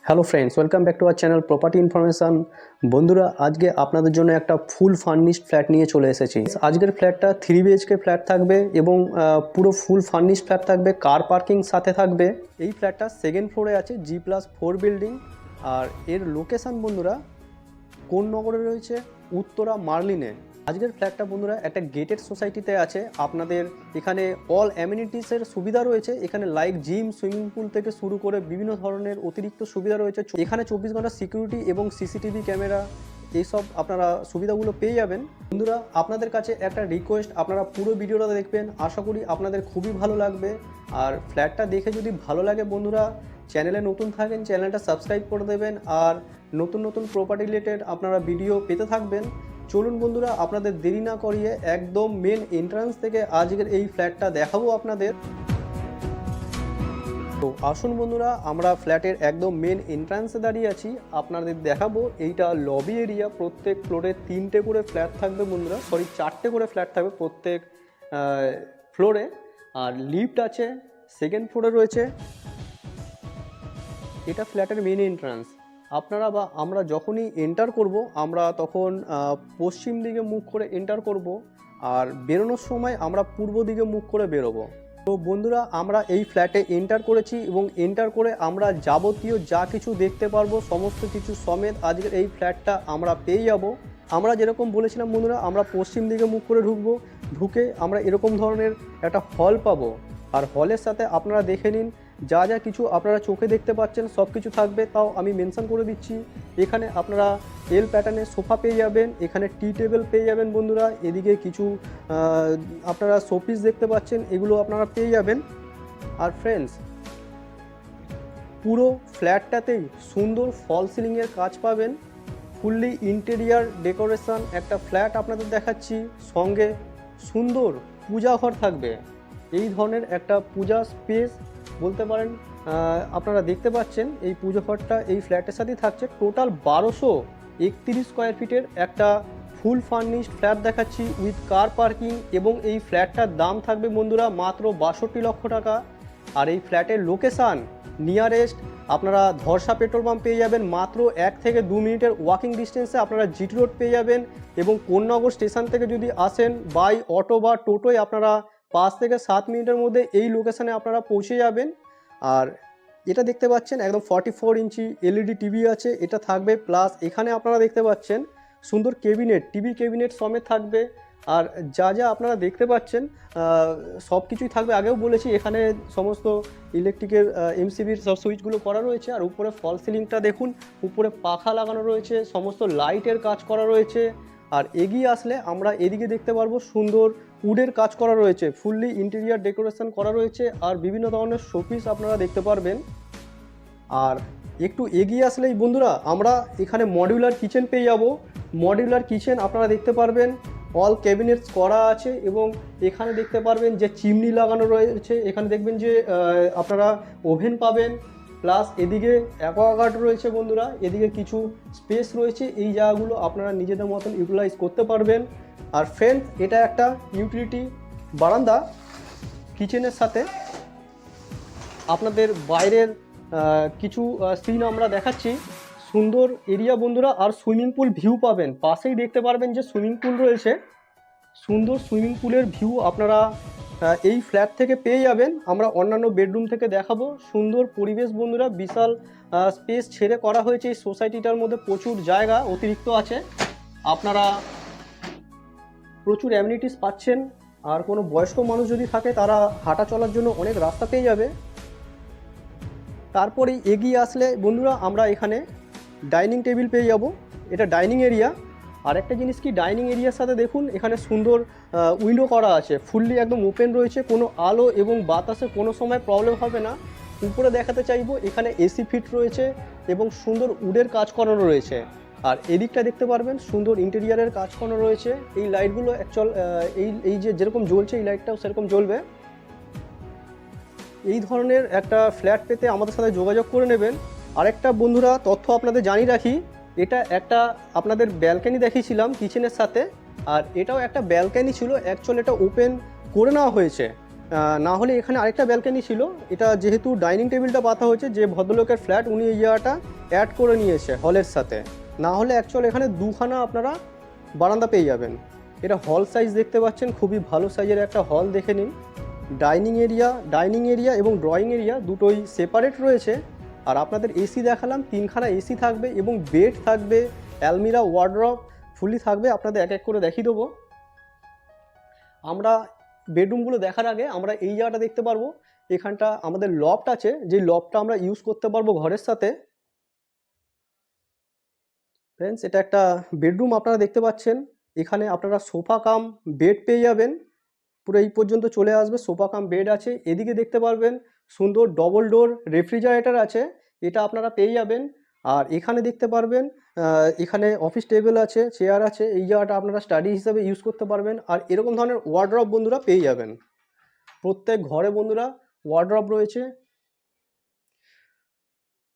Hello friends, welcome back to our channel property information. বন্ধুরা, আজকে আপনাদের জন্য একটা ফুল ফার্নিশড ফ্ল্যাট নিয়ে চলে এসেছি। আজকের ফ্ল্যাটটা 3 বিএইচকে ফ্ল্যাট থাকবে এবং পুরো ফুল ফার্নিশড ফ্ল্যাট থাকবে, কার পার্কিং সাথে থাকবে। এই ফ্ল্যাটটা সেকেন্ড ফ্লোরে আছে, G+4 বিল্ডিং। আর এর লোকেশান বন্ধুরা কোন নগরে রয়েছে? উত্তরা মার্লিনে। আজকের ফ্ল্যাটটা বন্ধুরা একটা গেটেড সোসাইটিতে আছে। আপনাদের এখানে অল অ্যামিনিটিসের সুবিধা রয়েছে। এখানে লাইক জিম, সুইমিং পুল থেকে শুরু করে বিভিন্ন ধরনের অতিরিক্ত সুবিধা রয়েছে। এখানে 24 ঘন্টা সিকিউরিটি এবং সিসিটিভি ক্যামেরা, এইসব আপনারা সুবিধাগুলো পেয়ে যাবেন। বন্ধুরা, আপনাদের কাছে একটা রিকোয়েস্ট, আপনারা পুরো ভিডিওটা দেখবেন, আশা করি আপনাদের খুবই ভালো লাগবে। আর ফ্ল্যাটটা দেখে যদি ভালো লাগে বন্ধুরা, চ্যানেলে নতুন থাকেন চ্যানেলটা সাবস্ক্রাইব করে দেবেন। আর নতুন নতুন প্রপার্টি রিলেটেড আপনারা ভিডিও পেতে থাকবেন। চলুন বন্ধুরা, আপনাদের দেরি না করিয়ে একদম মেন এন্ট্রান্স থেকে আজকের এই ফ্ল্যাটটা দেখাবো আপনাদের। তো আসুন বন্ধুরা, আমরা ফ্ল্যাটের একদম মেন এন্ট্রান্সে দাঁড়িয়ে আছি, আপনাদের দেখাবো। এইটা লবি এরিয়া। প্রত্যেক ফ্লোরে 3টে করে ফ্ল্যাট থাকবে বন্ধুরা, 4টে করে ফ্ল্যাট থাকবে প্রত্যেক ফ্লোরে। আর লিফট আছে, সেকেন্ড ফ্লোরে রয়েছে। এটা ফ্ল্যাটের মেন এন্ট্রান্স। আপনারা বা আমরা যখনই এন্টার করব, আমরা তখন পশ্চিম দিকে মুখ করে এন্টার করব, আর বেরোনোর সময় আমরা পূর্ব দিকে মুখ করে বেরোবো। তো বন্ধুরা, আমরা এই ফ্ল্যাটে এন্টার করেছি এবং এন্টার করে আমরা যাবতীয় যা কিছু দেখতে পারবো সমস্ত কিছু সমেত আজকের এই ফ্ল্যাটটা আমরা পেয়ে যাব। আমরা যেরকম বলেছিলাম বন্ধুরা, আমরা পশ্চিম দিকে মুখ করে ঢুকবো। ঢুকে আমরা এরকম ধরনের একটা হল পাবো। আর হলের সাথে আপনারা দেখে নিন, যা যা কিছু আপনারা চোখে দেখতে পাচ্ছেন সব কিছু থাকবে। তাও আমি মেনশন করে দিচ্ছি, এখানে আপনারা এল প্যাটার্নের সোফা পেয়ে যাবেন, এখানে টি টেবিল পেয়ে যাবেন বন্ধুরা। এদিকে কিছু আপনারা শোপিস দেখতে পাচ্ছেন, এগুলো আপনারা পেয়ে যাবেন। আর ফ্রেন্ডস, পুরো ফ্ল্যাটটাতেই সুন্দর ফল সিলিংয়ের কাজ পাবেন। ফুললি ইন্টেরিয়ার ডেকোরেশন একটা ফ্ল্যাট আপনাদের দেখাচ্ছি। সঙ্গে সুন্দর পূজা ঘর থাকবে। এই ধরনের একটা পূজা স্পেস বলতে পারেন। আপনারা দেখতে পাচ্ছেন এই পুজো ঘরটা এই ফ্ল্যাটের সাথেই থাকছে। টোটাল 1231 স্কোয়ার ফিটের একটা ফুল ফার্নিশড ফ্ল্যাট দেখাচ্ছি উইথ কার পার্কিং। এবং এই ফ্ল্যাটটার দাম থাকবে বন্ধুরা মাত্র 62 লক্ষ টাকা। আর এই ফ্ল্যাটের লোকেশান নিয়ারেস্ট আপনারা ধরসা পেট্রোল পাম্প পেয়ে যাবেন। মাত্র 1 থেকে 2 মিনিটের ওয়াকিং ডিস্টেন্সে আপনারা জিটি রোড পেয়ে যাবেন। এবং কোন্নগর স্টেশন থেকে যদি আসেন বাই অটো বা টোটোয়, আপনারা 5 থেকে 7 মিনিটের মধ্যে এই লোকেশানে আপনারা পৌঁছে যাবেন। আর এটা দেখতে পাচ্ছেন একদম 44 ইঞ্চি এলইডি টিভি আছে, এটা থাকবে। প্লাস এখানে আপনারা দেখতে পাচ্ছেন সুন্দর কেবিনেট, টিভি কেবিনেট সমেত থাকবে। আর যা যা আপনারা দেখতে পাচ্ছেন সব কিছুই থাকবে। আগেও বলেছি, এখানে সমস্ত ইলেকট্রিকের এমসিবির সব সুইচগুলো করা রয়েছে। আর উপরে ফল সিলিংটা দেখুন, উপরে পাখা লাগানো রয়েছে, সমস্ত লাইটের কাজ করা রয়েছে। আর এগিয়ে আসলে আমরা এদিকে দেখতে পারবো সুন্দর উডের কাজ করা রয়েছে, ফুললি ইন্টেরিয়ার ডেকোরেশন করা রয়েছে। আর বিভিন্ন ধরনের শোপিস আপনারা দেখতে পারবেন। আর একটু এগিয়ে আসলেই বন্ধুরা আমরা এখানে মডিউলার কিচেন পেয়ে যাব। মডিউলার কিচেন আপনারা দেখতে পারবেন, অল ক্যাবিনেটস করা আছে। এবং এখানে দেখতে পারবেন যে চিমনি লাগানো রয়েছে। এখানে দেখবেন যে আপনারা ওভেন পাবেন। প্লাস এদিকে অ্যাকোয়াগার্ড রয়েছে বন্ধুরা, এদিকে কিছু স্পেস রয়েছে। এই জায়গাগুলো আপনারা নিজেদের মতন ইউটিলাইজ করতে পারবেন। আর ফ্রেন্ড, এটা একটা ইউটিলিটি বারান্দা কিচেনের সাথে। আপনাদের বাইরের কিছু সিন আমরা দেখাচ্ছি। সুন্দর এরিয়া বন্ধুরা। আর সুইমিং পুল ভিউ পাবেন, পাশেই দেখতে পারবেন যে সুইমিং পুল রয়েছে। সুন্দর সুইমিং পুলের ভিউ আপনারা এই ফ্ল্যাট থেকে পেয়ে যাবেন। আমরা অন্যান্য বেডরুম থেকে দেখাবো। সুন্দর পরিবেশ বন্ধুরা, বিশাল স্পেস ছেড়ে করা হয়েছে। এই সোসাইটিটার মধ্যে প্রচুর জায়গা অতিরিক্ত আছে, আপনারা প্রচুর অ্যামিনিটিস পাচ্ছেন। আর কোনো বয়স্ক মানুষ যদি থাকে, তারা হাঁটা চলার জন্য অনেক রাস্তা পেয়ে যাবে। তারপরে এগিয়ে আসলে বন্ধুরা আমরা এখানে ডাইনিং টেবিল পেয়ে যাব। এটা ডাইনিং এরিয়া। আর একটা জিনিস কি, ডাইনিং এরিয়ার সাথে দেখুন এখানে সুন্দর উইন্ডো করা আছে, ফুললি একদম ওপেন রয়েছে। কোনো আলো এবং বাতাসে কোনো সময় প্রবলেম হবে না। উপরে দেখাতে চাইবো, এখানে এসি ফিট রয়েছে এবং সুন্দর উডের কাজ করানো রয়েছে। আর এদিকটা দেখতে পারবেন সুন্দর ইন্টেরিয়ারের কাজ করানো রয়েছে। এই লাইটগুলো অ্যাকচুয়াল এই যে যেরকম জ্বলছে, এই লাইটটাও সেরকম জ্বলবে। এই ধরনের একটা ফ্ল্যাট পেতে আমাদের সাথে যোগাযোগ করে নেবেন। আরেকটা বন্ধুরা তথ্য আপনাদের জানিয়ে রাখি, এটা একটা আপনাদের ব্যালকনি দেখিয়েছিলাম কিচেনের সাথে। আর এটাও একটা ব্যালকনি ছিল, অ্যাকচুয়ালি এটা ওপেন করে নেওয়া হয়েছে। না হলে এখানে আরেকটা ব্যালকনি ছিল, এটা যেহেতু ডাইনিং টেবিলটা পাতা হয়েছে, যে ভদ্রলোকের ফ্ল্যাট উনি এই জায়গাটা অ্যাড করে নিয়েছে হলের সাথে। না হলে অ্যাকচুয়াল এখানে দুখানা আপনারা বারান্দা পেয়ে যাবেন। এটা হল সাইজ দেখতে পাচ্ছেন, খুবই ভালো সাইজের একটা হল দেখে নিন। ডাইনিং এরিয়া এবং ড্রয়িং এরিয়া দুটোই সেপারেট রয়েছে। আর আপনাদের এসি দেখালাম, 3খানা এসি থাকবে এবং বেড থাকবে, অ্যালমিরা, ওয়ার্ড্রপ ফুলি থাকবে। আপনাদের এক এক করে দেখিয়ে দেবো। আমরা বেডরুমগুলো দেখার আগে আমরা এই জায়গাটা দেখতে পারবো, এখানটা আমাদের লফট আছে, যে লফটটা আমরা ইউজ করতে পারবো ঘরের সাথে। ফ্রেন্ডস, এটা একটা বেডরুম আপনারা দেখতে পাচ্ছেন। এখানে আপনারা সোফা কাম বেড পেয়ে যাবেন, পুরো এই পর্যন্ত চলে আসবে, সোফা কাম বেড আছে। এদিকে দেখতে পারবেন সুন্দর ডবল ডোর রেফ্রিজারেটর আছে, এটা আপনারা পেয়ে যাবেন। আর এখানে দেখতে পারবেন এখানে অফিস টেবিল আছে, চেয়ার আছে, এই জায়গাটা আপনারা স্টাডি হিসাবে ইউজ করতে পারবেন। আর এরকম ধরনের ওয়ার্ড্রপ বন্ধুরা পেয়ে যাবেন, প্রত্যেক ঘরে বন্ধুরা ওয়ার্ড্রপ রয়েছে,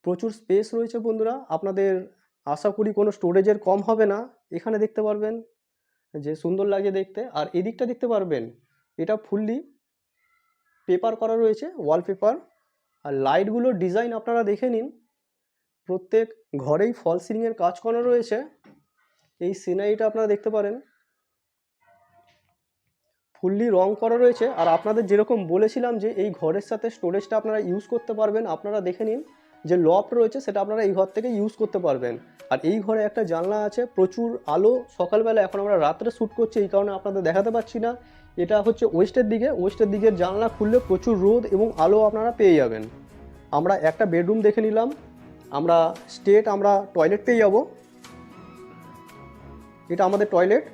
প্রচুর স্পেস রয়েছে বন্ধুরা। আপনাদের আশা করি কোনো স্টোরেজের কম হবে না। এখানে দেখতে পারবেন যে সুন্দর লাগে দেখতে। আর এদিকটা দেখতে পারবেন, এটা ফুললি পেপার করা রয়েছে, ওয়ালপেপার। আর লাইটগুলোর ডিজাইন আপনারা দেখে নিন, প্রত্যেক ঘরেই ফল সিলিংয়ের কাজ করা রয়েছে। এই সিনারিটা আপনারা দেখতে পারেন, ফুললি রং করা রয়েছে। আর আপনাদের যেরকম বলেছিলাম যে এই ঘরের সাথে স্টোরেজটা আপনারা ইউজ করতে পারবেন, আপনারা দেখে নিন যে লফট রয়েছে সেটা আপনারা এই ঘর থেকে ইউজ করতে পারবেন। আর এই ঘরে একটা জানলা আছে, প্রচুর আলো। সকালবেলা, এখন আমরা রাত্রে শ্যুট করছি এই কারণে আপনাদের দেখাতে পাচ্ছি না। এটা হচ্ছে ওয়েস্টের দিকের জানলা খুললে প্রচুর রোদ এবং আলো আপনারা পেয়ে যাবেন। আমরা একটা বেডরুম দেখে নিলাম, আমরা আমরা টয়লেট পেয়ে যাব। এটা আমাদের টয়লেট,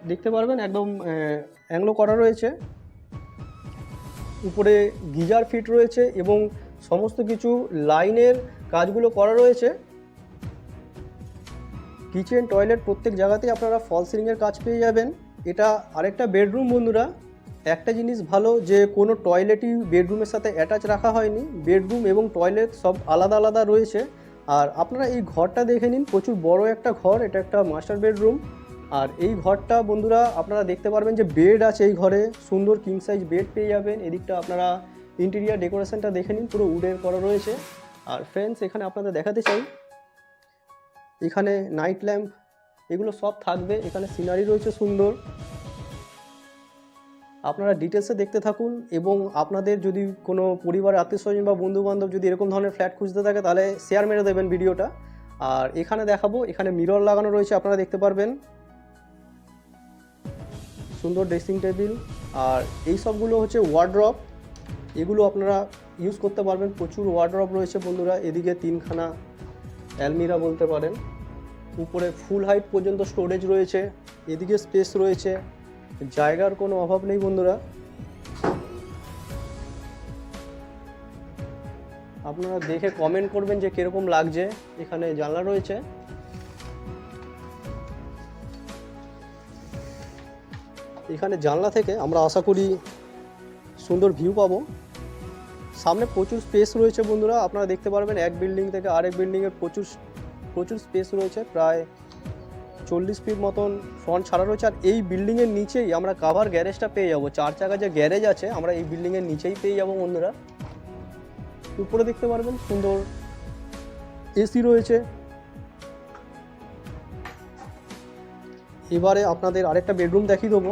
দেখতে পারবেন একদম অ্যাংলো করা রয়েছে, উপরে গিজার ফিট রয়েছে এবং সমস্ত কিছু লাইনের কাজগুলো করা রয়েছে। কিচেন, টয়লেট প্রত্যেক জায়গাতেই আপনারা ফল সিলিংয়ের কাজ পেয়ে যাবেন। এটা আরেকটা বেডরুম বন্ধুরা। একটা জিনিস ভালো যে কোনো টয়লেটই বেডরুমের সাথে অ্যাটাচ রাখা হয়নি, বেডরুম এবং টয়লেট সব আলাদা আলাদা রয়েছে। আর আপনারা এই ঘরটা দেখে নিন, প্রচুর বড় একটা ঘর, এটা একটা মাস্টার বেডরুম। আর এই ঘরটা বন্ধুরা আপনারা দেখতে পারবেন যে বেড আছে এই ঘরে, সুন্দর কিং সাইজ বেড পেয়ে যাবেন। এদিকটা আপনারা ইন্টেরিয়ার ডেকোরেশনটা দেখে নিন, পুরো উডের করা রয়েছে। আর ফ্রেন্ডস, এখানে আপনাদের দেখাতে চাই, এখানে নাইট ল্যাম্প এগুলো সব থাকবে। এখানে সিনারি রয়েছে সুন্দর, আপনারা ডিটেলসে দেখতে থাকুন। এবং আপনাদের যদি কোনো পরিবার, আত্মীয়স্বজন বা বন্ধুবান্ধব যদি এরকম ধরনের ফ্ল্যাট খুঁজতে থাকে তাহলে শেয়ার মেরে দেবেন ভিডিওটা। আর এখানে দেখাবো, এখানে মিরর লাগানো রয়েছে, আপনারা দেখতে পারবেন, সুন্দর ড্রেসিং টেবিল। আর এই সবগুলো হচ্ছে ওয়ার্ড্রপ, এগুলো আপনারা ইউজ করতে পারবেন। প্রচুর ওয়ার্ড্রপ রয়েছে বন্ধুরা, এদিকে 3খানা অ্যালমিরা বলতে পারেন, উপরে ফুল হাইট পর্যন্ত স্টোরেজ রয়েছে, এদিকে স্পেস রয়েছে, জায়গার কোনো অভাব নেই বন্ধুরা। আপনারা দেখে কমেন্ট করবেন যে কীরকম লাগছে। এখানে জানলা রয়েছে, এখানে জানলা থেকে আমরা আশা করি সুন্দর ভিউ পাবো। সামনে প্রচুর স্পেস রয়েছে বন্ধুরা, আপনারা দেখতে পারবেন এক বিল্ডিং থেকে আরেক বিল্ডিংয়ের প্রচুর স্পেস রয়েছে, প্রায় 40 ফিট মতন ফ্রন্ট ছাড়া রয়েছে। আর এই বিল্ডিংয়ের নিচেই আমরা কাভার গ্যারেজটা পেয়ে যাবো, 4 চাকা যে গ্যারেজ আছে আমরা এই বিল্ডিংয়ের নিচেই পেয়ে যাবো বন্ধুরা। উপরে দেখতে পারবেন সুন্দর এসি রয়েছে। এবারে আপনাদের আরেকটা বেডরুম দেখিয়ে দেবো।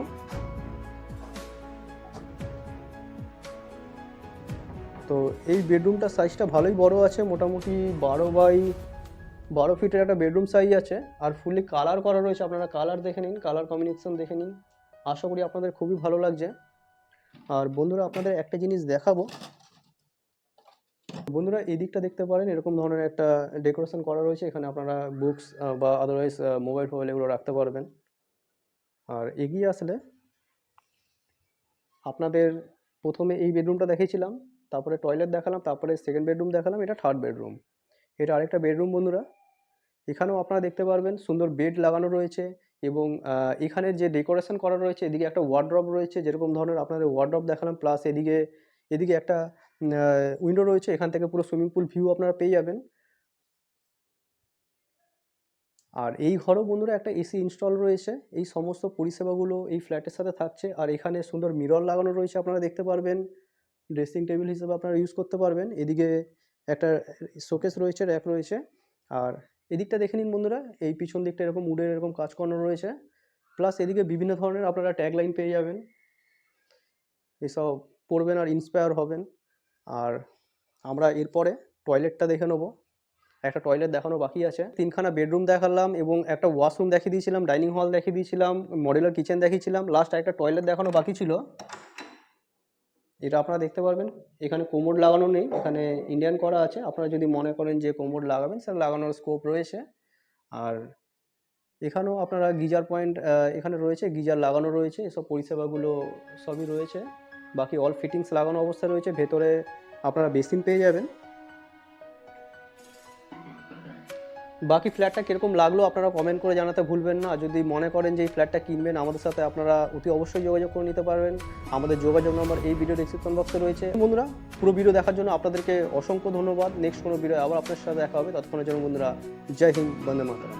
তো এই বেডরুমটার সাইজটা ভালোই বড় আছে, মোটামুটি 12 ফিটের একটা বেডরুম সাইজ আছে। আর ফুলি কালার করা রয়েছে, আপনারা কালার দেখে নিন, কালার কম্বিনেশন দেখে নিন, আশা করি আপনাদের খুবই ভালো লাগছে। আর বন্ধুরা আপনাদের একটা জিনিস দেখাবো, বন্ধুরা এই দিকটা দেখতে পারেন, এরকম ধরনের একটা ডেকোরেশন করা রয়েছে, এখানে আপনারা বুকস বা আদারওয়াইজ মোবাইল ফোবাইল এগুলো রাখতে পারবেন। আর এগিয়ে আসলে আপনাদের প্রথমে এই বেডরুমটা দেখিয়েছিলাম, তারপরে টয়লেট দেখালাম, তারপরে সেকেন্ড বেডরুম দেখালাম, এটা থার্ড বেডরুম। এটা আরেকটা বেডরুম বন্ধুরা। এখানেও আপনারা দেখতে পারবেন সুন্দর বেড লাগানো রয়েছে এবং এখানে যে ডেকোরেশন করা রয়েছে, এদিকে একটা ওয়ার্ড্রপ রয়েছে, যেরকম ধরনের আপনাদের ওয়ার্ড্রপ দেখালাম, প্লাস এদিকে একটা উইন্ডো রয়েছে, এখান থেকে পুরো সুইমিং পুল ভিউ আপনারা পেয়ে যাবেন। আর এই ঘরেও বন্ধুরা একটা এসি ইনস্টল রয়েছে। এই সমস্ত পরিষেবাগুলো এই ফ্ল্যাটের সাথে থাকছে। আর এখানে সুন্দর মিরর লাগানো রয়েছে, আপনারা দেখতে পারবেন। ড্রেসিং টেবিল হিসেবে আপনারা ইউজ করতে পারবেন। এদিকে একটা শোকেস রয়েছে, র্যাক রয়েছে। আর এদিকটা দেখে নিন বন্ধুরা, এই পিছন দিকটা এরকম উডের এরকম কাজ করানো রয়েছে। প্লাস এদিকে বিভিন্ন ধরনের আপনারা ট্যাগ লাইন পেয়ে যাবেন, এসব পড়বেন আর ইন্সপায়ার হবেন। আর আমরা এরপরে টয়লেটটা দেখে নেবো। একটা টয়লেট দেখানো বাকি আছে। 3খানা বেডরুম দেখালাম এবং একটা ওয়াশরুম দেখিয়ে দিয়েছিলাম, ডাইনিং হল দেখিয়ে দিয়েছিলাম, মডুলার কিচেন দেখিয়েছিলাম, লাস্ট একটা টয়লেট দেখানো বাকি ছিল। এটা আপনারা দেখতে পারবেন। এখানে কোমোড লাগানো নেই, এখানে ইন্ডিয়ান করা আছে। আপনারা যদি মনে করেন যে কোমোড লাগাবেন, সেটা লাগানোর স্কোপ রয়েছে। আর এখানেও আপনারা গিজার পয়েন্ট এখানে রয়েছে, গিজার লাগানো রয়েছে, এসব পরিষেবাগুলো সবই রয়েছে। বাকি অল ফিটিংস লাগানো অবস্থায় রয়েছে। ভেতরে আপনারা বেসিন পেয়ে যাবেন। বাকি ফ্ল্যাটটা কীরকম লাগলো আপনারা কমেন্ট করে জানাতে ভুলবেন না। যদি মনে করেন যে এই ফ্ল্যাটটা কিনবেন, আমাদের সাথে আপনারা অতি অবশ্যই যোগাযোগ করে নিতে পারবেন। আমাদের যোগাযোগ নম্বর এই ভিডিও ডেসক্রিপশন বক্সে রয়েছে। বন্ধুরা, পুরো ভিডিও দেখার জন্য আপনাদেরকে অসংখ্য ধন্যবাদ। নেক্সট কোনো ভিডিও আবার আপনার সাথে দেখা হবে। ততক্ষণের জন্য বন্ধুরা, জয় হিন্দ, বন্দে মাতরম।